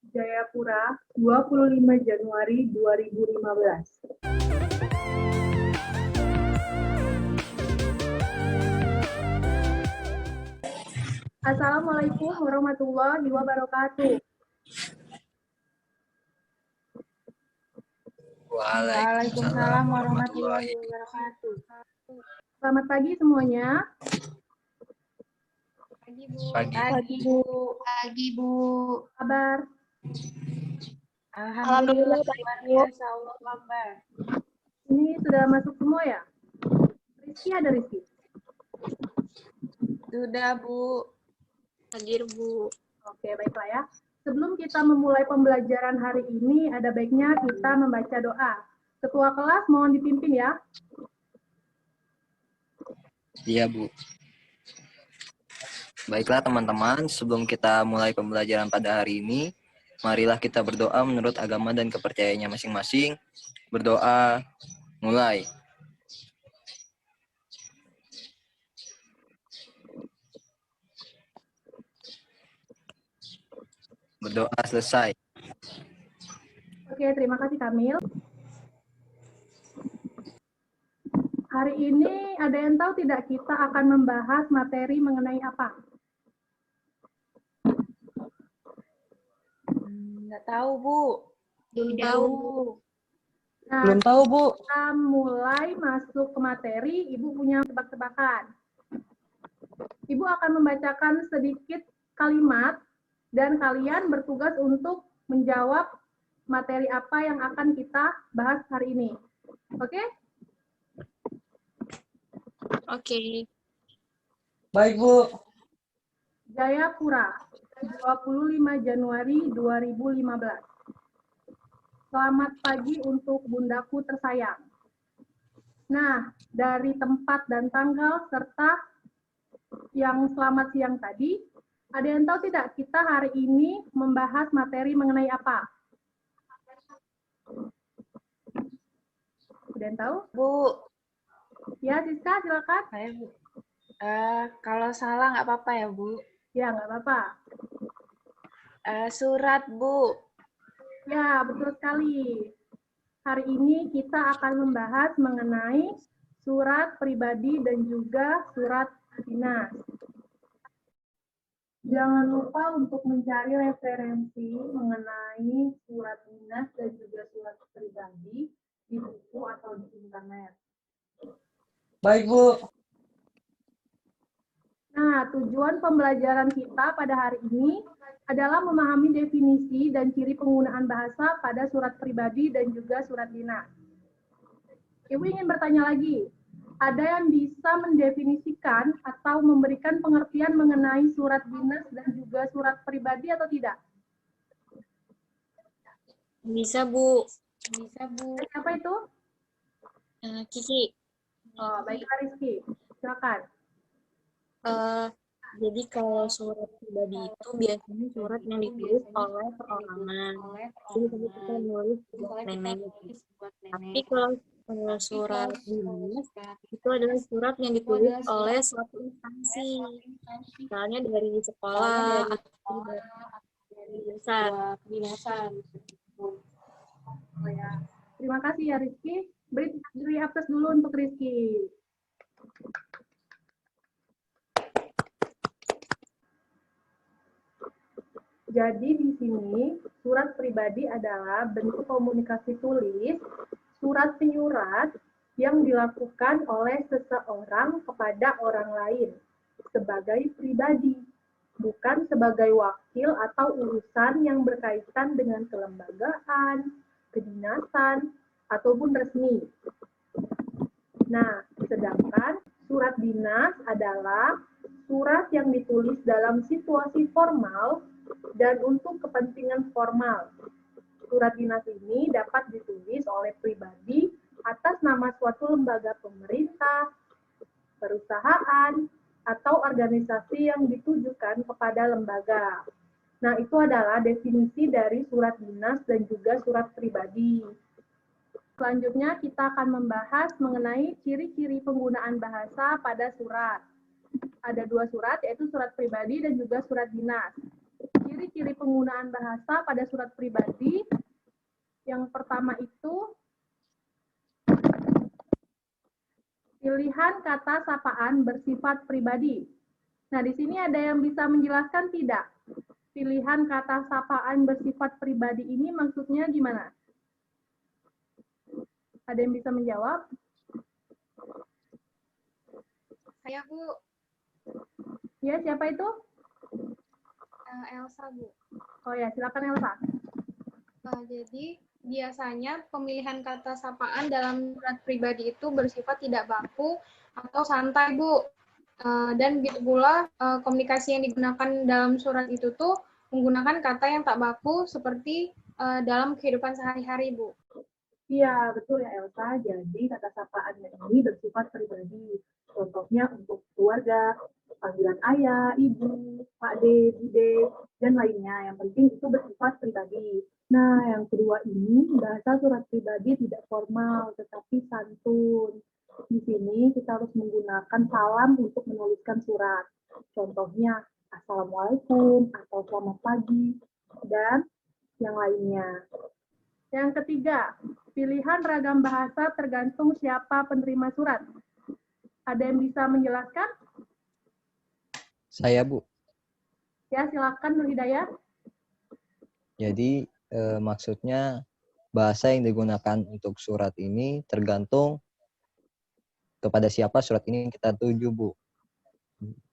Jayapura, 25 Januari 2015. Assalamualaikum warahmatullahi wabarakatuh. Waalaikumsalam warahmatullahi wabarakatuh. Selamat pagi semuanya. Pagi, Bu. Pagi, Bu. Pagi, Bu. Kabar? Alhamdulillah luar biasa, Allah Akbar. Ini sudah masuk semua ya? Rizky ada Rizky? Sudah, Bu. Hadir, Bu. Oke, baiklah ya. Sebelum kita memulai pembelajaran hari ini, ada baiknya kita membaca doa. Ketua kelas mohon dipimpin ya. Iya, Bu. Baiklah teman-teman, sebelum kita mulai pembelajaran pada hari ini, marilah kita berdoa menurut agama dan kepercayaannya masing-masing. Berdoa, mulai. Berdoa selesai. Oke, terima kasih Kamil. Hari ini ada yang tahu tidak kita akan membahas materi mengenai apa? Nggak tahu, Bu. Belum tahu. Nah, Belum tahu, Bu. kita mulai masuk ke materi, Ibu punya tebak-tebakan. Ibu akan membacakan sedikit kalimat dan kalian bertugas untuk menjawab materi apa yang akan kita bahas hari ini. Oke? Oke. Baik, Bu. Jayapura, 25 Januari 2015. Selamat pagi untuk bundaku tersayang. Nah, dari tempat dan tanggal serta yang selamat siang tadi, ada yang tahu tidak kita hari ini membahas materi mengenai apa? Ada yang tahu? Bu. Ya, Siska, silakan. Saya, Bu. Kalau salah nggak apa-apa ya, Bu. Ya, nggak apa-apa. Surat, Bu. Ya, betul sekali. Hari ini kita akan membahas mengenai surat pribadi dan juga surat dinas. Jangan lupa untuk mencari referensi mengenai surat dinas dan juga surat pribadi di buku atau di internet. Baik, Bu. Nah, tujuan pembelajaran kita pada hari ini adalah memahami definisi dan ciri penggunaan bahasa pada surat pribadi dan juga surat dinas. Ibu ingin bertanya lagi, ada yang bisa mendefinisikan atau memberikan pengertian mengenai surat dinas dan juga surat pribadi atau tidak? Bisa, Bu. Bisa, Bu. Siapa itu? Kiki. Oh, baiklah Rizky, silakan. Jadi kalau surat pribadi itu biasanya surat yang ditulis oleh perorangan. Jadi tadi kita nulis buat nenek. Tapi kalau surat dinas itu adalah surat yang ditulis oleh suatu instansi. Misalnya dari sekolah atau dari kedinasan. Oh, ya. Terima kasih ya Rizky. Beri aplaus dulu untuk Rizky. Jadi di sini surat pribadi adalah bentuk komunikasi tulis, surat penyurat yang dilakukan oleh seseorang kepada orang lain sebagai pribadi, bukan sebagai wakil atau urusan yang berkaitan dengan kelembagaan, kedinasan, ataupun resmi. Nah, sedangkan surat dinas adalah surat yang ditulis dalam situasi formal dan untuk kepentingan formal. Surat dinas ini dapat ditulis oleh pribadi atas nama suatu lembaga pemerintah, perusahaan, atau organisasi yang ditujukan kepada lembaga. Nah, itu adalah definisi dari surat dinas dan juga surat pribadi. Selanjutnya, kita akan membahas mengenai ciri-ciri penggunaan bahasa pada surat. Ada dua surat, yaitu surat pribadi dan juga surat dinas. ciri-ciri penggunaan bahasa pada surat pribadi. Yang pertama itu pilihan kata sapaan bersifat pribadi. Nah, di sini ada yang bisa menjelaskan tidak? Pilihan kata sapaan bersifat pribadi ini maksudnya gimana? Ada yang bisa menjawab? Saya, Bu. Ya, siapa itu? Elsa, Bu. Oh ya, silakan Elsa. Jadi, biasanya pemilihan kata sapaan dalam surat pribadi itu bersifat tidak baku atau santai, Bu. Dan begitu pula komunikasi yang digunakan dalam surat itu tuh menggunakan kata yang tak baku seperti dalam kehidupan sehari-hari, Bu. Iya, betul ya Elsa. Jadi kata sapaan ini bersifat pribadi. Contohnya untuk keluarga, panggilan ayah, ibu, Pak D, Bude, dan lainnya. Yang penting itu bersifat pribadi. Nah, yang kedua ini bahasa surat pribadi tidak formal, tetapi santun. Di sini kita harus menggunakan salam untuk menuliskan surat. Contohnya, Assalamualaikum, atau Selamat pagi, dan yang lainnya. Yang ketiga, pilihan ragam bahasa tergantung siapa penerima surat. Ada yang bisa menjelaskan? Saya, Bu. Ya, silakan Nur Hidayah. Jadi maksudnya bahasa yang digunakan untuk surat ini tergantung kepada siapa surat ini kita tuju, Bu.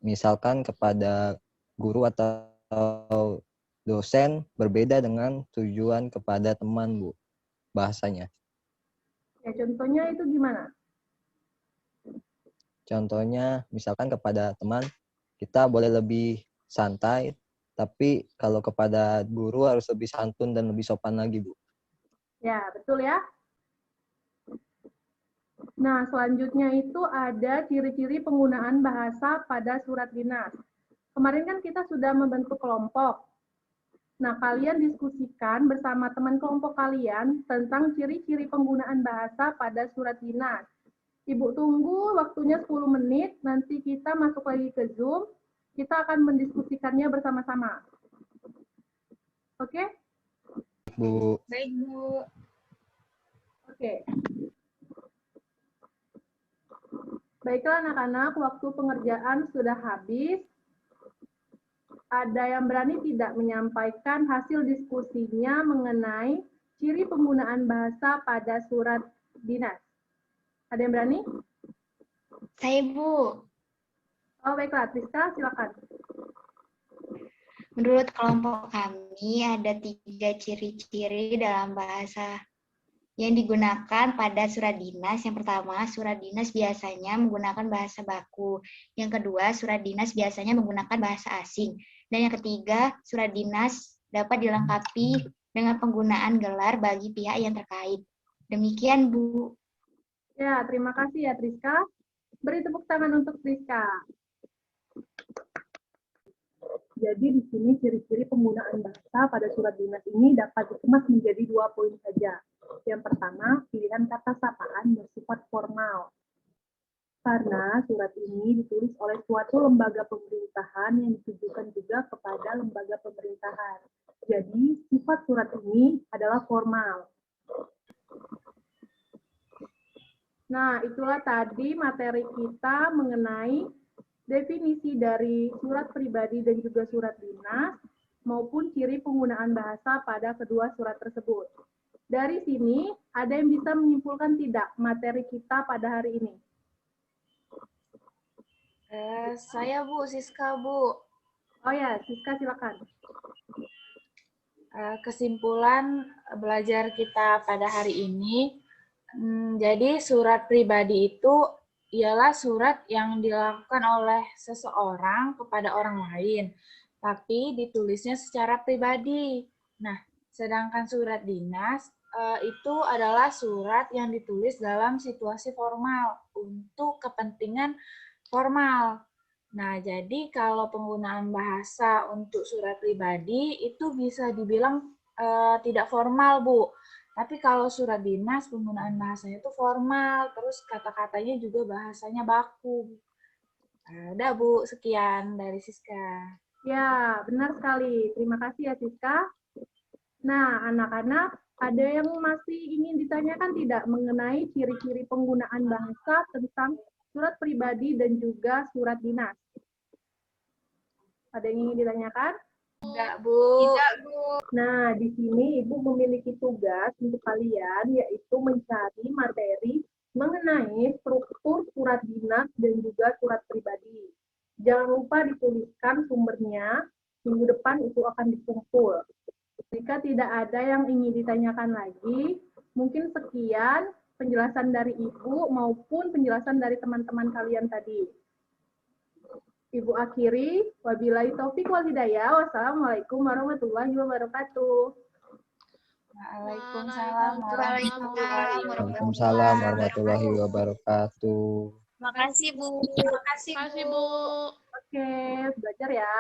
Misalkan kepada guru atau dosen berbeda dengan tujuan kepada teman, Bu, bahasanya. Ya, contohnya itu gimana? Contohnya, misalkan kepada teman, kita boleh lebih santai, tapi kalau kepada guru harus lebih santun dan lebih sopan lagi, Bu. Ya, betul ya. Nah, selanjutnya itu ada ciri-ciri penggunaan bahasa pada surat dinas. Kemarin kan kita sudah membentuk kelompok. Nah, kalian diskusikan bersama teman kelompok kalian tentang ciri-ciri penggunaan bahasa pada surat dinas. Ibu tunggu waktunya 10 menit, nanti kita masuk lagi ke Zoom, kita akan mendiskusikannya bersama-sama. Oke? Bu. Baik, Bu. Oke. Baiklah anak-anak, waktu pengerjaan sudah habis. Ada yang berani tidak menyampaikan hasil diskusinya mengenai ciri penggunaan bahasa pada surat dinas? Ada yang berani? Saya, Bu. Oh, baiklah. Triska, silakan. Menurut kelompok kami ada 3 ciri-ciri dalam bahasa yang digunakan pada surat dinas. Yang pertama, surat dinas biasanya menggunakan bahasa baku. Yang kedua, surat dinas biasanya menggunakan bahasa asing. Dan yang ketiga, surat dinas dapat dilengkapi dengan penggunaan gelar bagi pihak yang terkait. Demikian, Bu. Ya, terima kasih ya Triska. Beri tepuk tangan untuk Triska. Jadi di sini ciri-ciri penggunaan bahasa pada surat dinas ini dapat dikemas menjadi 2 poin saja. Yang pertama, pilihan kata sapaan bersifat formal. Karena surat ini ditulis oleh suatu lembaga pemerintahan yang ditujukan juga kepada lembaga pemerintahan. Jadi, sifat surat ini adalah formal. Nah, itulah tadi materi kita mengenai definisi dari surat pribadi dan juga surat dinas, maupun ciri penggunaan bahasa pada kedua surat tersebut. Dari sini, ada yang bisa menyimpulkan tidak materi kita pada hari ini? Saya, Bu, Siska, Bu. Oh ya, Siska silakan. Kesimpulan belajar kita pada hari ini, jadi surat pribadi itu ialah surat yang dilakukan oleh seseorang kepada orang lain, tapi ditulisnya secara pribadi. Nah, sedangkan surat dinas itu adalah surat yang ditulis dalam situasi formal untuk kepentingan formal. Nah, jadi kalau penggunaan bahasa untuk surat pribadi itu bisa dibilang tidak formal, Bu. Tapi kalau surat dinas, penggunaan bahasanya itu formal, terus kata-katanya juga bahasanya baku. Udah, Bu, sekian dari Siska. Ya, benar sekali. Terima kasih ya, Siska. Nah, anak-anak, ada yang masih ingin ditanyakan tidak mengenai ciri-ciri penggunaan bahasa tentang surat pribadi dan juga surat dinas? Ada yang ingin ditanyakan? Enggak, Bu. Nah, di sini Ibu memiliki tugas untuk kalian, yaitu mencari materi mengenai struktur surat dinas dan juga surat pribadi. Jangan lupa dituliskan sumbernya, minggu depan itu akan dikumpul. Jika tidak ada yang ingin ditanyakan lagi, mungkin sekian penjelasan dari Ibu maupun penjelasan dari teman-teman kalian tadi. Ibu akhiri, wabillahi taufik wal hidayah. Wassalamualaikum warahmatullahi wabarakatuh. Waalaikumsalam Waalaikumsalam warahmatullahi wabarakatuh. Makasih, Bu. Oke, belajar ya.